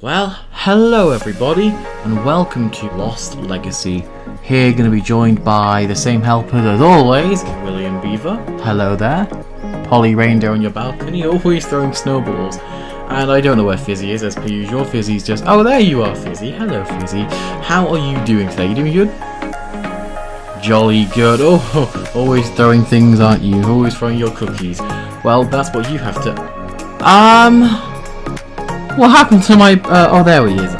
Well, hello everybody, and welcome to Lost Legacy. Here going to be joined by the same helpers as always, William Beaver. Hello there. Polly Reindeer on your balcony, always throwing snowballs. And I don't know where Fizzy is, as per usual. Fizzy's just... Oh, there you are, Fizzy. Hello, Fizzy. How are you doing today? You doing good? Jolly good. Oh, always throwing things, aren't you? Always throwing your cookies. Well, that's what you have to... What happened to my... oh, there he is.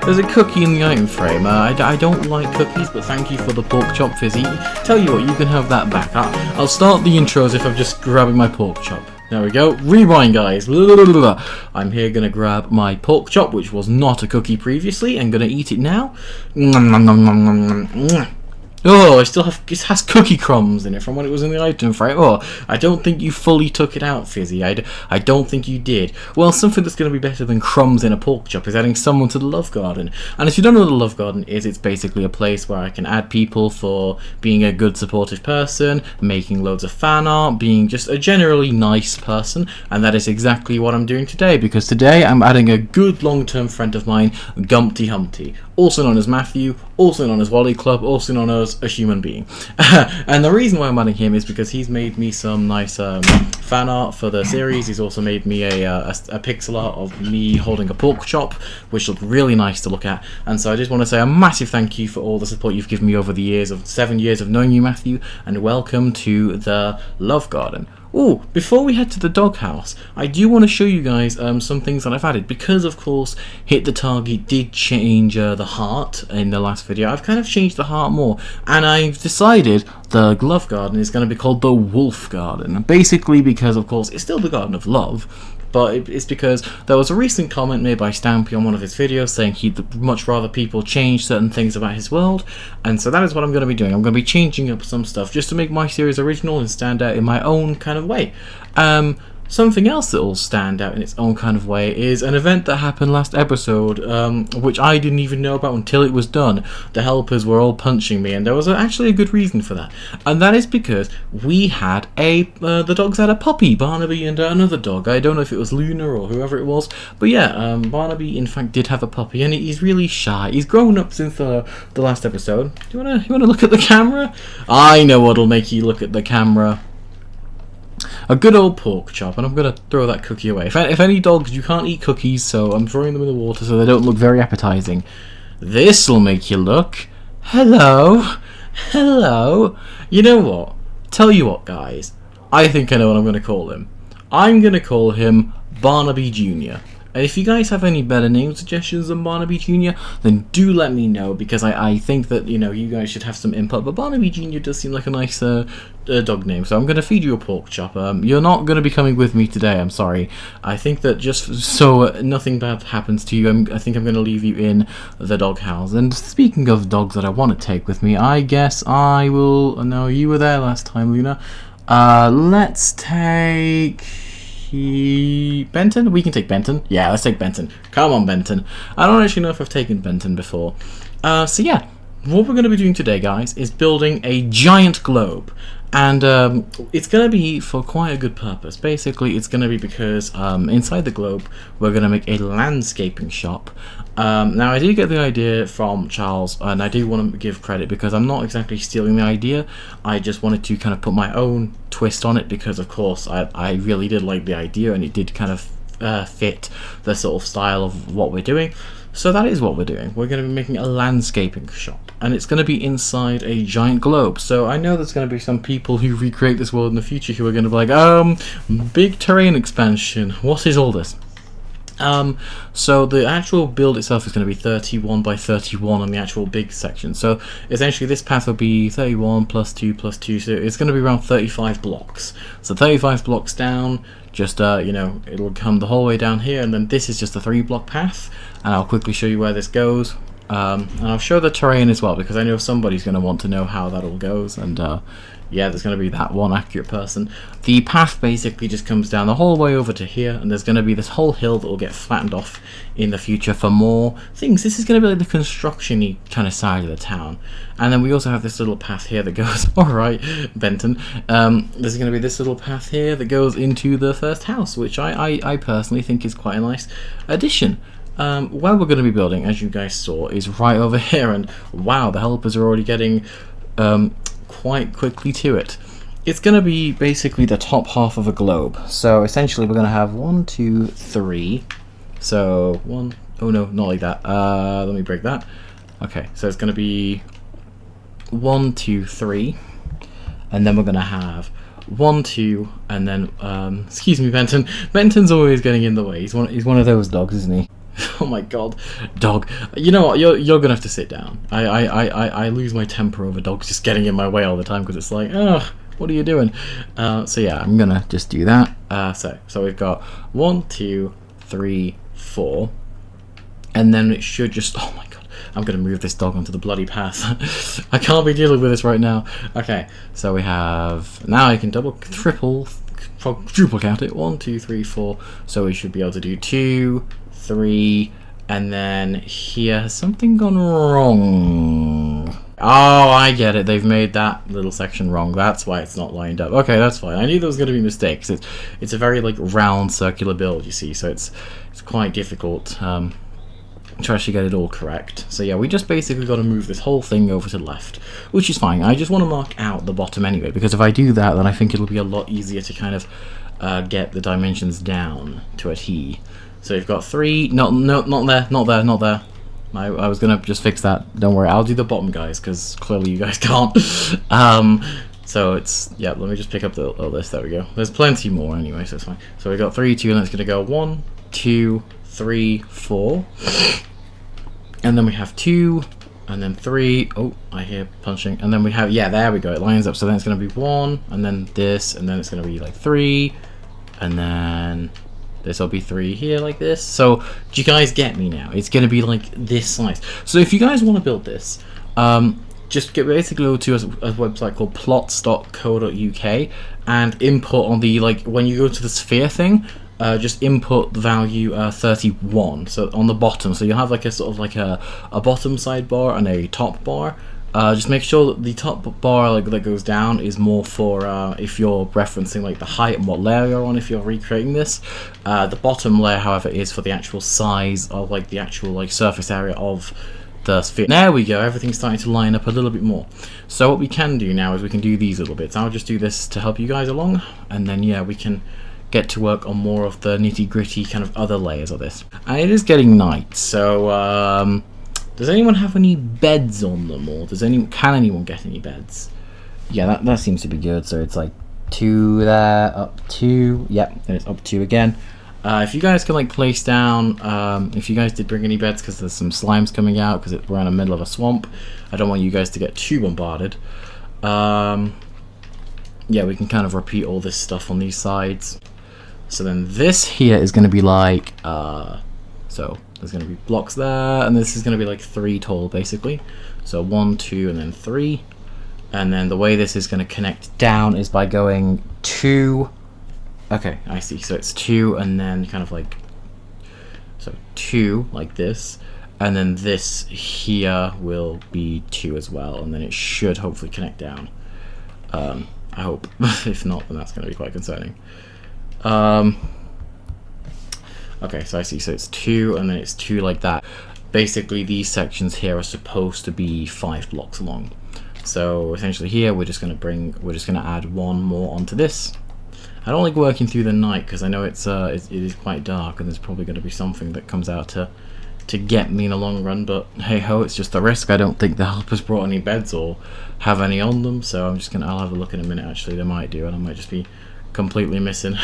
There's a cookie in the item frame. I don't like cookies, but thank you for the pork chop, Fizzy. Tell you what, you can have that back. I'll start the intro as if I'm just grabbing my pork chop. There we go. Rewind, guys. I'm here going to grab my pork chop, which was not a cookie previously, and going to eat it now. Oh, it has cookie crumbs in it from when it was in the item frame. Oh, I don't think you fully took it out, Fizzy. I don't think you did. Well, something that's going to be better than crumbs in a pork chop is adding someone to the Love Garden. And if you don't know what the Love Garden is, it's basically a place where I can add people for being a good supportive person, making loads of fan art, being just a generally nice person. And that is exactly what I'm doing today, because today I'm adding a good long-term friend of mine, Gumpty Humpty, also known as Matthew, also known as Wally Club, also known as a human being. And the reason why I'm adding him is because he's made me some nice fan art for the series. He's also made me a pixel art of me holding a pork chop, which looked really nice to look at. And so I just want to say a massive thank you for all the support you've given me over the years of 7 years of knowing you, Matthew, and welcome to the Love Garden. Oh, before we head to the doghouse, I do want to show you guys some things that I've added, because of course Hit the Target did change the heart in the last video. I've kind of changed the heart more, and I've decided the Love Garden is going to be called the Wolf Garden, basically because of course it's still the Garden of Love, but it's because there was a recent comment made by Stampy on one of his videos saying he'd much rather people change certain things about his world, and so that is what I'm going to be doing. I'm going to be changing up some stuff just to make my series original and stand out in my own kind of way. Something else that will stand out in its own kind of way is an event that happened last episode, which I didn't even know about until it was done. The helpers were all punching me, and there was actually a good reason for that. And that is because we had the dogs had a puppy, Barnaby and another dog. I don't know if it was Luna or whoever it was, but yeah, Barnaby in fact did have a puppy, and he's really shy. He's grown up since the last episode. Do you wanna look at the camera? I know what'll make you look at the camera. A good old pork chop, and I'm going to throw that cookie away. If any dogs, you can't eat cookies, so I'm throwing them in the water so they don't look very appetizing. This'll make you look. Hello. Hello. You know what? Tell you what, guys. I think I know what I'm going to call him. I'm going to call him Barnaby Jr. And if you guys have any better name suggestions than Barnaby Jr., then do let me know, because I think that, you know, you guys should have some input. But Barnaby Jr. does seem like a nice dog name, so I'm going to feed you a pork chop. You're not going to be coming with me today, I'm sorry. I think that just so nothing bad happens to you, I think I'm going to leave you in the doghouse. And speaking of dogs that I want to take with me, I guess I will... No, you were there last time, Luna. Let's take... Benton? We can take Benton. Yeah, let's take Benton. Come on, Benton. I don't actually know if I've taken Benton before. So yeah, what we're going to be doing today, guys, is building a giant globe. And it's going to be for quite a good purpose. Basically, it's going to be because inside the globe, we're going to make a landscaping shop. Now, I did get the idea from Charles, and I do want to give credit because I'm not exactly stealing the idea. I just wanted to kind of put my own twist on it because, of course, I really did like the idea, and it did kind of fit the sort of style of what we're doing. So that is what we're doing. We're going to be making a landscaping shop, and it's going to be inside a giant globe. So I know there's going to be some people who recreate this world in the future who are going to be like, big terrain expansion, what is all this? So the actual build itself is going to be 31 by 31 on the actual big section. So essentially this path will be 31 plus 2 plus 2, so it's going to be around 35 blocks. So 35 blocks down, just you know, it'll come the whole way down here, and then this is just a 3-block path, and I'll quickly show you where this goes. And I'll show the terrain as well, because I know somebody's going to want to know how that all goes, and yeah, there's going to be that one accurate person. The path basically just comes down the whole way over to here, and there's going to be this whole hill that will get flattened off in the future for more things. This is going to be like the construction-y kind of side of the town. And then we also have this little path here that goes, alright, Benton, there's going to be this little path here that goes into the first house, which I personally think is quite a nice addition. where we're going to be building, as you guys saw, is right over here, and wow, the helpers are already getting quite quickly to it. It's going to be basically the top half of a globe. So essentially we're going to have 1, 2, 3. So one, oh no, not like that. Let me break that. Okay, so it's going to be 1, 2, 3. And then we're going to have 1, 2, and then, excuse me, Benton. Benton's always getting in the way. He's one of those dogs, isn't he? Oh my god, dog. You know what? You're gonna have to sit down. I lose my temper over dogs just getting in my way all the time because it's like, oh, what are you doing? So yeah, I'm gonna just do that. So we've got 1, 2, 3, 4, and then it should just. Oh my god, I'm gonna move this dog onto the bloody path. I can't be dealing with this right now. Okay, so we have now I can double, triple, quadruple count it. 1, 2, 3, 4. So we should be able to do 2, 3, and then here has something gone wrong. Oh, I get it. They've made that little section wrong. That's why it's not lined up. Okay, that's fine. I knew there was going to be mistakes. It's a very like round circular build, you see, so it's quite difficult to actually get it all correct. So yeah, we just basically got to move this whole thing over to the left, which is fine. I just want to mark out the bottom anyway, because if I do that, then I think it'll be a lot easier to kind of get the dimensions down to a T. So you've got 3. No, not there. I was gonna just fix that. Don't worry, I'll do the bottom, guys, because clearly you guys can't. So it's, yeah. Let me just pick up the list. There we go. There's plenty more anyway, so it's fine. So we got 3, 2, and it's gonna go 1, 2, 3, 4, and then we have 2, and then 3. Oh, I hear punching. And then we have, yeah, there we go. It lines up. So then it's gonna be 1, and then this, and then it's gonna be like 3, and then this will be 3 here like this. So do you guys get me now? It's going to be like this size. So if you guys want to build this, just basically go to a website called plots.co.uk and input on the, like, when you go to the sphere thing, just input the value 31. So on the bottom, so you'll have like a sort of like a bottom sidebar and a top bar. Just make sure that the top bar like that goes down is more for if you're referencing like the height and what layer you're on if you're recreating this. The bottom layer, however, is for the actual size of like the actual like surface area of the sphere. There we go, everything's starting to line up a little bit more. So what we can do now is we can do these little bits. I'll just do this to help you guys along, and then yeah, we can get to work on more of the nitty-gritty kind of other layers of this. And it is getting night, so does anyone have any beds on them, or can anyone get any beds? Yeah, that seems to be good. So it's like 2 there, up 2, yep, and it's up 2 again. If you guys can like place down, if you guys did bring any beds, because there's some slimes coming out, because we're in the middle of a swamp. I don't want you guys to get too bombarded. Yeah, we can kind of repeat all this stuff on these sides. So then this here is going to be like, so there's going to be blocks there, and this is going to be like 3 tall basically. So 1, 2, and then 3. And then the way this is going to connect down is by going 2. Okay, I see. So it's 2, and then kind of like, so 2 like this, and then this here will be 2 as well, and then it should hopefully connect down. I hope. If not, then that's going to be quite concerning. Okay, so I see. So it's 2, and then it's 2 like that. Basically, these sections here are supposed to be 5 blocks long. So essentially, here we're just gonna add 1 more onto this. I don't like working through the night because I know it is quite dark, and there's probably going to be something that comes out to get me in the long run. But hey ho, it's just a risk. I don't think the helpers brought any beds or have any on them, so I'll have a look in a minute. Actually, they might do, and I might just be completely missing.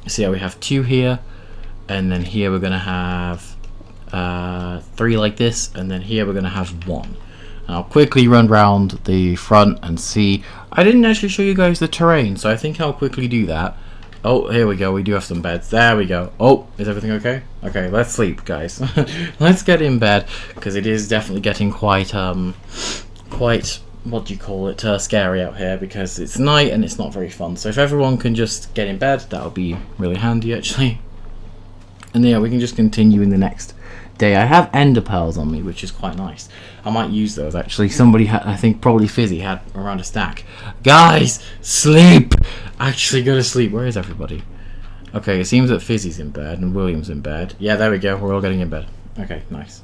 So yeah, we have 2 here, and then here we're gonna have 3 like this, and then here we're gonna have 1. And I'll quickly run round the front and see. I didn't actually show you guys the terrain, so I think I'll quickly do that. Oh, here we go. We do have some beds. There we go. Oh, is everything okay? Okay, let's sleep, guys. Let's get in bed, because it is definitely getting quite what do you call it, scary out here, because it's night and it's not very fun. So if everyone can just get in bed, that would be really handy actually. And yeah, we can just continue in the next day. I have ender pearls on me, which is quite nice. I might use those actually. Somebody had, I think probably Fizzy had around a stack. Guys, sleep! Actually go to sleep. Where is everybody? Okay, it seems that Fizzy's in bed and William's in bed. Yeah, there we go. We're all getting in bed. Okay, nice.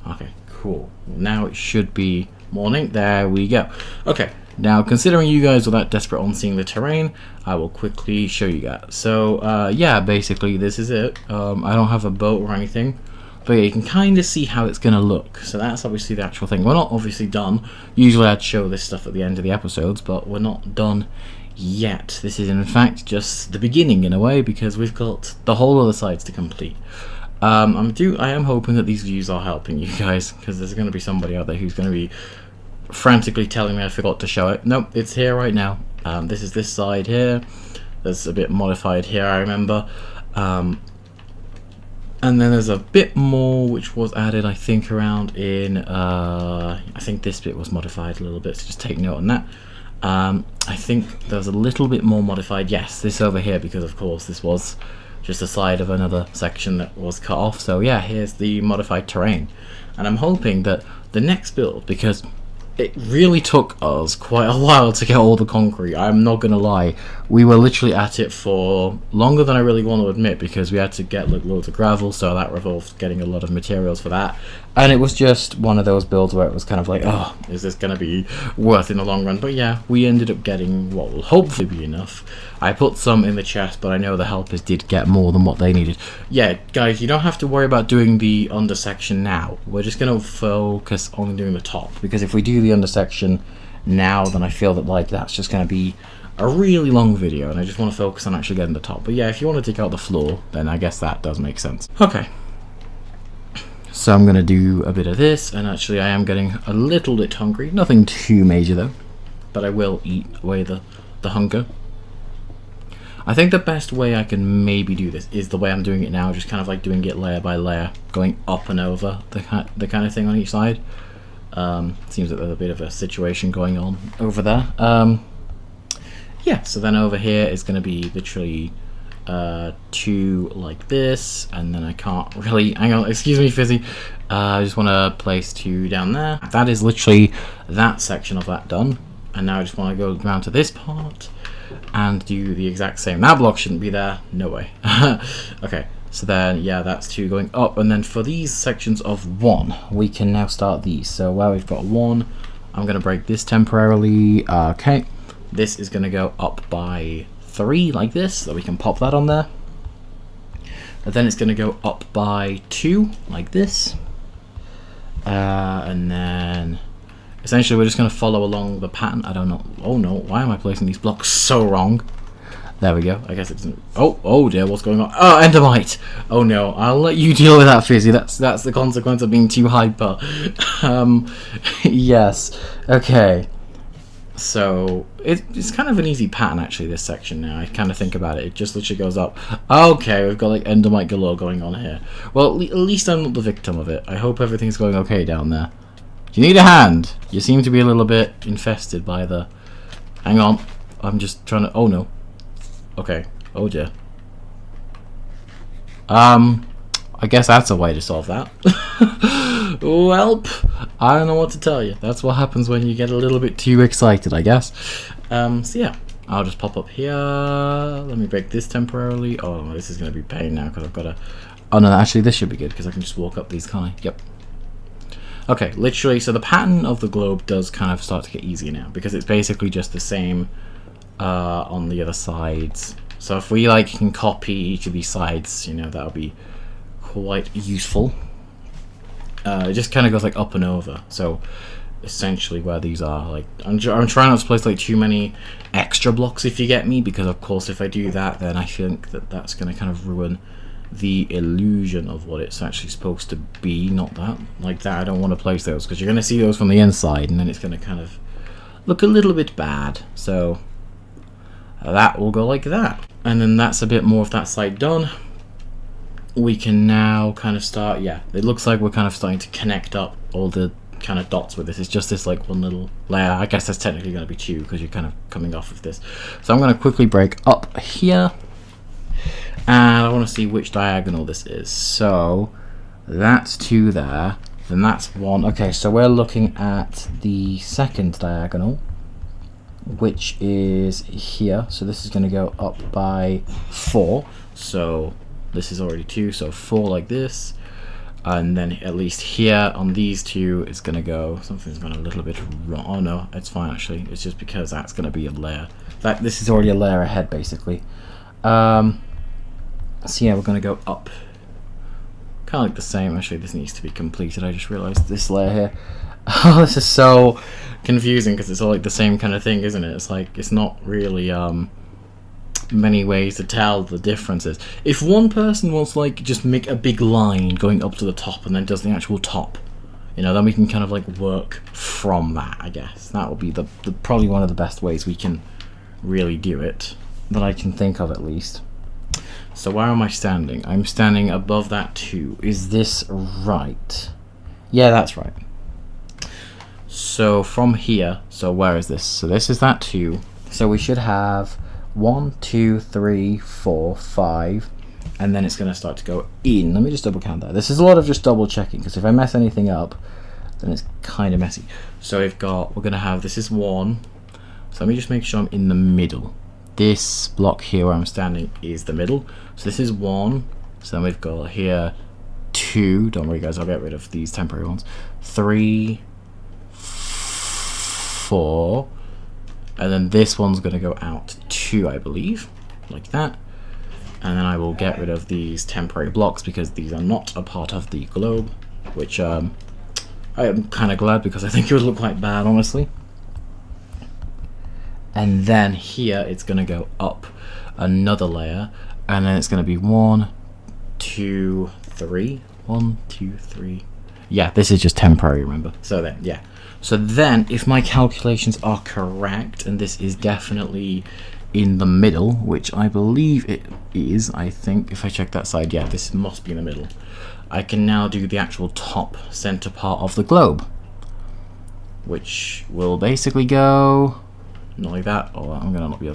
Okay, cool. Now it should be morning. There we go. Okay, now considering you guys were that desperate on seeing the terrain, I will quickly show you guys. So, yeah, basically this is it. I don't have a boat or anything, but yeah, you can kind of see how it's going to look. So that's obviously the actual thing. We're not obviously done. Usually I'd show this stuff at the end of the episodes, but we're not done yet. This is in fact just the beginning in a way, because we've got the whole other sides to complete. I am hoping that these views are helping you guys, because there's going to be somebody out there who's going to be frantically telling me I forgot to show it. Nope, it's here right now. This is this side here. There's a bit modified here, I remember. And then there's a bit more which was added, I think, around in... I think this bit was modified a little bit, so just take note on that. I think there's a little bit more modified. Yes, this over here, because of course this was just a side of another section that was cut off. So yeah, here's the modified terrain. And I'm hoping that the next build, because it really took us quite a while to get all the concrete, I'm not gonna lie. We were literally at it for longer than I really want to admit, because we had to get like loads of gravel, so that revolved getting a lot of materials for that. And it was just one of those builds where it was kind of like, oh, is this gonna be worth in the long run? But yeah, we ended up getting what will hopefully be enough. I put some in the chest, but I know the helpers did get more than what they needed. Yeah, guys, you don't have to worry about doing the under section now. We're just gonna focus on doing the top, because if we do the under section now, then I feel that like that's just gonna be a really long video, and I just want to focus on actually getting the top. But yeah, if you want to take out the floor, then I guess that does make sense. Okay, so I'm gonna do a bit of this, and actually I am getting a little bit hungry. Nothing too major though, but I will eat away the hunger. I think the best way I can maybe do this is the way I'm doing it now, just kind of like doing it layer by layer, going up and over the kind of thing on each side. Seems that there's a bit of a situation going on over there. Yeah, so then over here is going to be literally 2 like this, and then I can't really, hang on, excuse me Fizzy, I just want to place 2 down there. That is literally that section of that done, and now I just want to go down to this part and do the exact same. That block shouldn't be there, no way. Okay, so then yeah, that's 2 going up, and then for these sections of 1 we can now start these. So where we've got 1, I'm going to break this temporarily. Okay, this is going to go up by 3 like this, so we can pop that on there. And then it's going to go up by 2 like this, and then essentially we're just going to follow along the pattern. I don't know, oh no, why am I placing these blocks so wrong? There we go. I guess it doesn't. Oh dear, what's going on? Oh, Endermite! Oh no, I'll let you deal with that, Fizzy. That's the consequence of being too hyper. Yes. Okay. So it's kind of an easy pattern actually, this section now. I kind of think about it. It just literally goes up. Okay, we've got like Endermite galore going on here. Well, at least I'm not the victim of it. I hope everything's going okay down there. Do you need a hand? You seem to be a little bit infested by the... Hang on. I'm just trying to... Oh no. Okay. Oh dear. I guess that's a way to solve that. Welp, I don't know what to tell you. That's what happens when you get a little bit too excited, I guess. So yeah, I'll just pop up here. Let me break this temporarily. Oh, this is going to be pain now because I've got to... Oh no, actually this should be good because I can just walk up these, can't I? Yep. Okay, literally, so the pattern of the globe does kind of start to get easier now because it's basically just the same on the other sides. So if we like can copy each of these sides, you know, that'll be quite useful. It just kind of goes like up and over. So essentially where these are, like I'm trying not to place like too many extra blocks, if you get me, because of course if I do that, then I think that that's going to kind of ruin the illusion of what it's actually supposed to be. Not that like that, I don't want to place those because you're going to see those from the inside and then it's going to kind of look a little bit bad. So that will go like that, and then that's a bit more of that side done. We can now kind of start, yeah, it looks like we're kind of starting to connect up all the kind of dots with this. It's just this like one little layer. I guess that's technically going to be 2 because you're kind of coming off of this. So I'm going to quickly break up here, and I want to see which diagonal this is. So that's 2 there, then that's 1. Okay, so we're looking at the second diagonal. which is here. So this is going to go up by 4. So this is already 2, so 4 like this. And then at least here on these two, it's going to go, something's gone a little bit wrong. Oh no, it's fine actually. It's just because that's going to be a layer. This is already a layer ahead basically. So yeah, we're going to go up. Kind of like the same. Actually, this needs to be completed. I just realized this layer here. Oh, this is so confusing because it's all like the same kind of thing, isn't it? It's like, it's not really many ways to tell the differences. If one person wants like just make a big line going up to the top and then does the actual top, you know, then we can kind of like work from that. I guess that will be the probably one of the best ways we can really do it that I can think of at least. So where am I standing? I'm standing above that 2. Is this right? Yeah, that's right. So from here, so where is this? So this is that 2. So we should have 1, 2, 3, 4, 5, and then it's going to start to go in. Let me just double count that. This is a lot of just double checking, because if I mess anything up, then it's kind of messy. So we're going to have, this is 1. So let me just make sure I'm in the middle. This block here where I'm standing is the middle. So this is 1. So then we've got here 2. Don't worry guys, I'll get rid of these temporary ones. 3, 4. And then this one's going to go out 2, I believe, like that. And then I will get rid of these temporary blocks because these are not a part of the globe, which I am kind of glad because I think it would look quite bad, honestly. And then here it's going to go up another layer, and then it's going to be 1, 2, 3. 1, 2, 3. Yeah, this is just temporary, remember? So then, yeah. So then, if my calculations are correct, and this is definitely in the middle, which I believe it is, I think, if I check that side, yeah, this must be in the middle. I can now do the actual top center part of the globe, which will basically go not like that, or I'm not going to be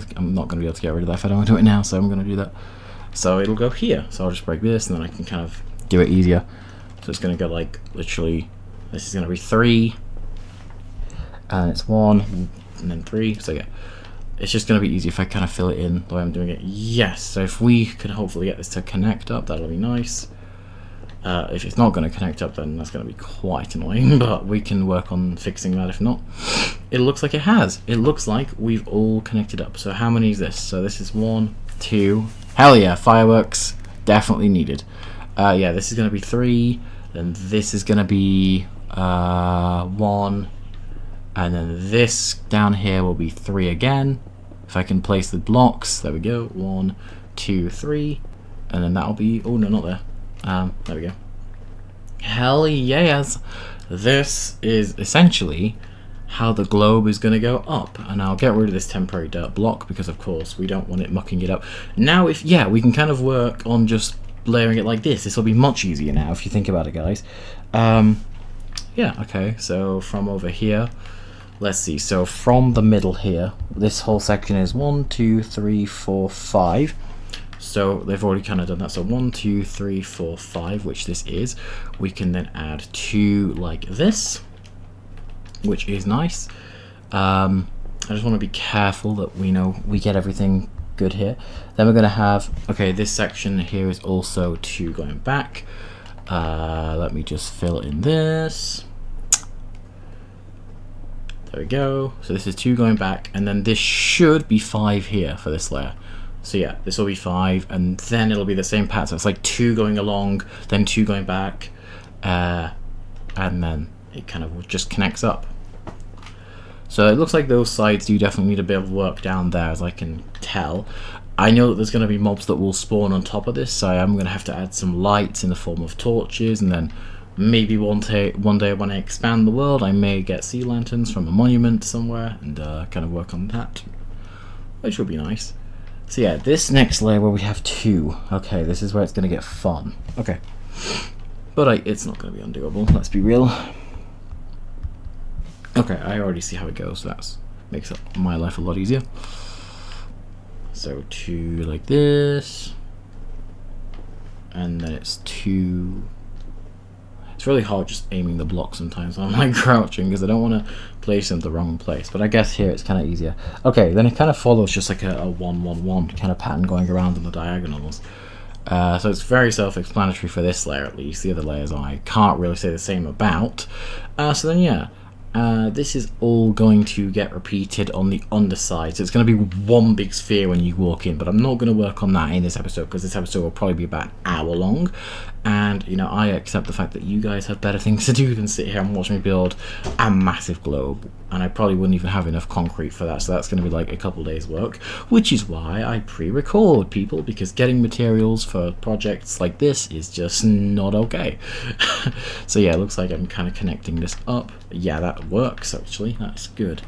able to get rid of that if I don't want to do it now, so I'm going to do that. So it'll go here, so I'll just break this, and then I can kind of do it easier. So it's going to go like, literally, this is going to be 3, and it's 1, and then 3, so yeah. It's just going to be easy if I kind of fill it in the way I'm doing it. Yes, so if we can hopefully get this to connect up, that'll be nice. If it's not going to connect up, then that's going to be quite annoying, but we can work on fixing that if not. It looks like it has. It looks like we've all connected up. So how many is this? So this is 1, 2. Hell yeah, fireworks. Definitely needed. Yeah, this is going to be 3. Then this is going to be 1. And then this down here will be 3 again. If I can place the blocks, there we go. 1, 2, 3. And then that'll be, oh no, not there. There we go. Hell yes! This is essentially how the globe is going to go up. And I'll get rid of this temporary dirt block because of course we don't want it mucking it up. Now if, yeah, we can kind of work on just layering it like this. This will be much easier now if you think about it, guys. Yeah, okay, so from over here, let's see, so from the middle here, this whole section is 1, 2, 3, 4, 5. So they've already kind of done that. So 1, 2, 3, 4, 5, which this is. We can then add 2 like this, which is nice. I just want to be careful that we know we get everything good here. Then we're going to have, okay, this section here is also 2 going back. Let me just fill in this. There we go. So this is 2 going back, and then this should be 5 here for this layer. So yeah, this will be 5, and then it'll be the same pattern. So it's like 2 going along, then 2 going back, and then it kind of just connects up. So it looks like those sides do definitely need a bit of work down there, as I can tell. I know that there's going to be mobs that will spawn on top of this, so I'm going to have to add some lights in the form of torches, and then maybe one day when I expand the world, I may get sea lanterns from a monument somewhere, and kind of work on that, which would be nice. So yeah, this next layer where we have 2, okay, this is where it's going to get fun. Okay, but it's not going to be undoable, let's be real. Okay, I already see how it goes, so that makes my life a lot easier. So 2 like this, and then it's 2. It's really hard just aiming the block sometimes. I'm like crouching because I don't want to place them in the wrong place. But I guess here it's kind of easier. Okay, then it kind of follows just like a 1-1-1 kind of pattern going around on the diagonals. So it's very self-explanatory for this layer at least. The other layers I can't really say the same about. So then yeah, this is all going to get repeated on the underside. So it's going to be one big sphere when you walk in, but I'm not going to work on that in this episode because this episode will probably be about an hour long. And, you know, I accept the fact that you guys have better things to do than sit here and watch me build a massive globe. And I probably wouldn't even have enough concrete for that, so that's going to be like a couple days work. Which is why I pre-record, people, because getting materials for projects like this is just not okay. So yeah, it looks like I'm kind of connecting this up. Yeah, that works, actually. That's good.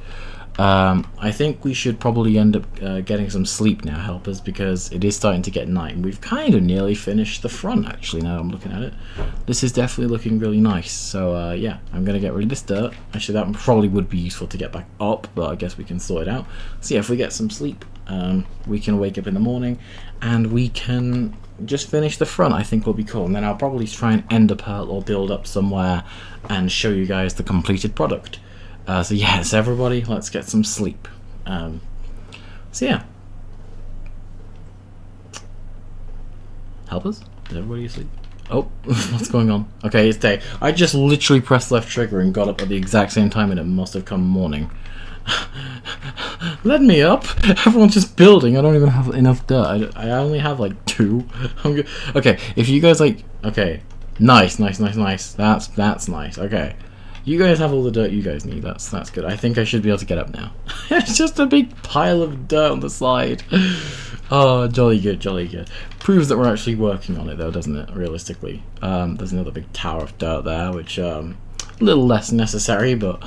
I think we should probably end up getting some sleep now, helpers, because it is starting to get night, and we've kind of nearly finished the front, actually, now I'm looking at it. This is definitely looking really nice, so yeah, I'm going to get rid of this dirt. Actually, that probably would be useful to get back up, but I guess we can sort it out. So yeah, if we get some sleep, we can wake up in the morning, and we can just finish the front. I think will be cool, and then I'll probably try and end a pearl or build up somewhere and show you guys the completed product. So yes, everybody, let's get some sleep. So yeah. Helpers? Is everybody asleep? Oh, what's going on? Okay, it's day. I just literally pressed left trigger and got up at the exact same time, and it must have come morning. Let me up. Everyone's just building. I don't even have enough dirt. I only have like 2. Okay, if you guys like... Okay, nice. That's nice. Okay. You guys have all the dirt you guys need. That's good. I think I should be able to get up now. It's just a big pile of dirt on the slide. Oh, jolly good. Proves that we're actually working on it, though, doesn't it? Realistically, there's another big tower of dirt there, which a little less necessary, but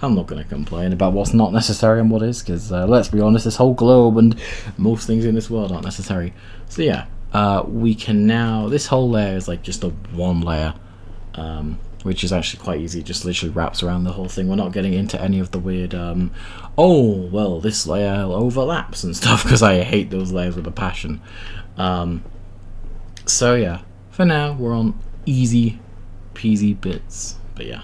I'm not going to complain about what's not necessary and what is, because let's be honest, this whole globe and most things in this world aren't necessary. So yeah, we can now. This whole layer is like just a one layer. Which is actually quite easy, just literally wraps around the whole thing. We're not getting into any of the weird, oh, well, this layer overlaps and stuff, because I hate those layers with a passion. So yeah, for now, we're on easy peasy bits, but yeah.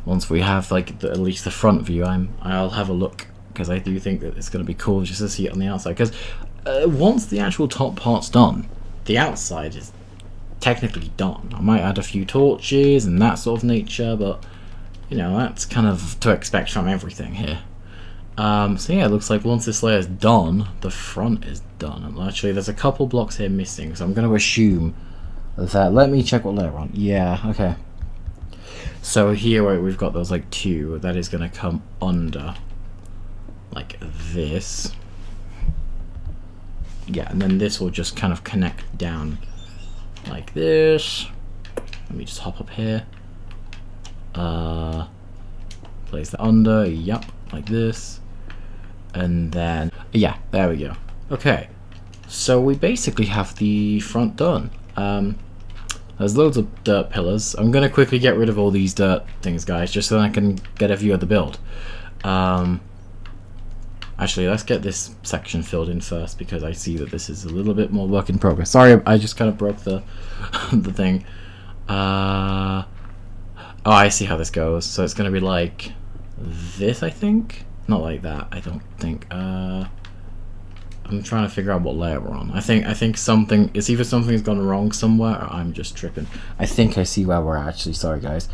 Once we have, like, at least the front view, I'll have a look, because I do think that it's going to be cool just to see it on the outside, because once the actual top part's done, the outside is technically done. I might add a few torches and that sort of nature, but you know, that's kind of to expect from everything here. So yeah, it looks like once this layer is done, the front is done. And actually, there's a couple blocks here missing, so I'm going to assume that. Let me check what layer we're on. Yeah, okay. So here we've got those like 2 that is going to come under, like this. Yeah, and then this will just kind of connect down like this. Let me just hop up here. Place that under. Yep, like this. And then, yeah, there we go. Okay, so we basically have the front done. There's loads of dirt pillars. I'm gonna quickly get rid of all these dirt things, guys, just so that I can get a view of the build. Actually, let's get this section filled in first, because I see that this is a little bit more work in progress. Sorry, I just kind of broke the the thing. Oh, I see how this goes. So it's going to be like this, I think. Not like that, I don't think. I'm trying to figure out what layer we're on. I think something... It's either something's gone wrong somewhere, or I'm just tripping. I think I see where we're at, actually. Sorry, guys.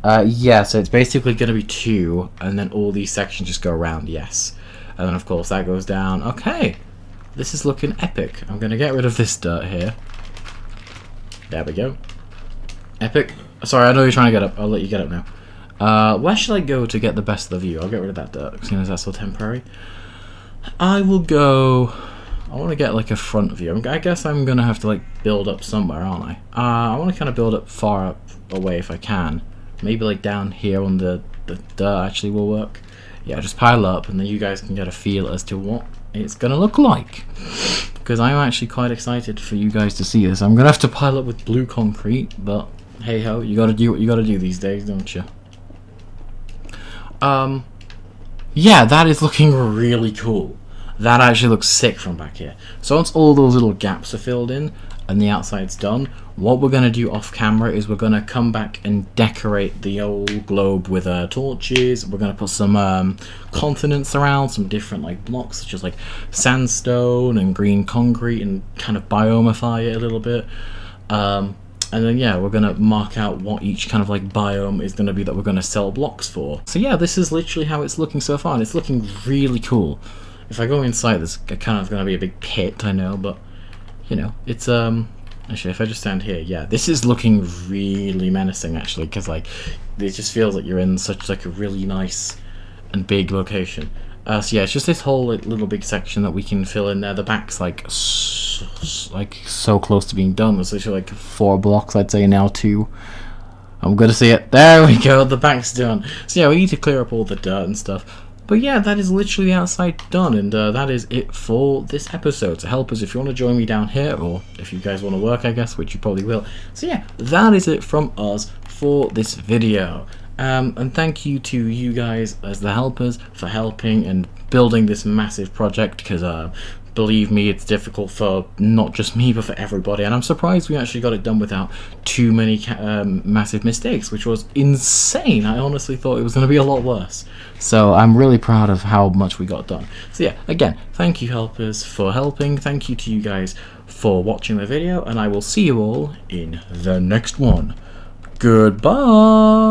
Yeah, so it's basically going to be 2, and then all these sections just go around, yes. And then, of course, that goes down. Okay, this is looking epic. I'm going to get rid of this dirt here. There we go. Epic. Sorry, I know you're trying to get up. I'll let you get up now. Where should I go to get the best of the view? I'll get rid of that dirt, seeing as that's so temporary. I will go... I want to get, like, a front view. I guess I'm going to have to, like, build up somewhere, aren't I? I want to kind of build up far up away if I can. Maybe, like, down here on the dirt actually will work. Yeah, just pile up, and then you guys can get a feel as to what it's gonna look like. Because I'm actually quite excited for you guys to see this. I'm gonna have to pile up with blue concrete, but hey ho, you gotta do what you gotta do these days, don't you? Yeah, that is looking really cool. that actually looks sick from back here. So once all those little gaps are filled in and the outside's done, what we're going to do off camera is we're going to come back and decorate the old globe with torches. We're going to put some continents around, some different like blocks such as like sandstone and green concrete, and kind of biomify it a little bit. And then yeah, we're going to mark out what each kind of like biome is going to be that we're going to sell blocks for. So yeah, this is literally how it's looking so far, and it's looking really cool. If I go inside, there's kind of going to be a big pit, I know, but you know, it's actually, if I just stand here, yeah, this is looking really menacing actually, because like it just feels like you're in such like a really nice and big location. So yeah, it's just this whole like, little big section that we can fill in there. The back's like so close to being done. There's literally like 4 blocks, I'd say now 2. I'm gonna see it. There we go. The back's done. So yeah, we need to clear up all the dirt and stuff. But yeah, that is literally the outside done, and that is it for this episode. So helpers, if you want to join me down here, or if you guys want to work, I guess, which you probably will. So yeah, that is it from us for this video. And thank you to you guys as the helpers for helping and building this massive project, because believe me, it's difficult for not just me but for everybody, and I'm surprised we actually got it done without too many massive mistakes, which was insane. I honestly thought it was going to be a lot worse, so I'm really proud of how much we got done. So yeah, again, thank you helpers for helping, thank you to you guys for watching the video, and I will see you all in the next one. Goodbye.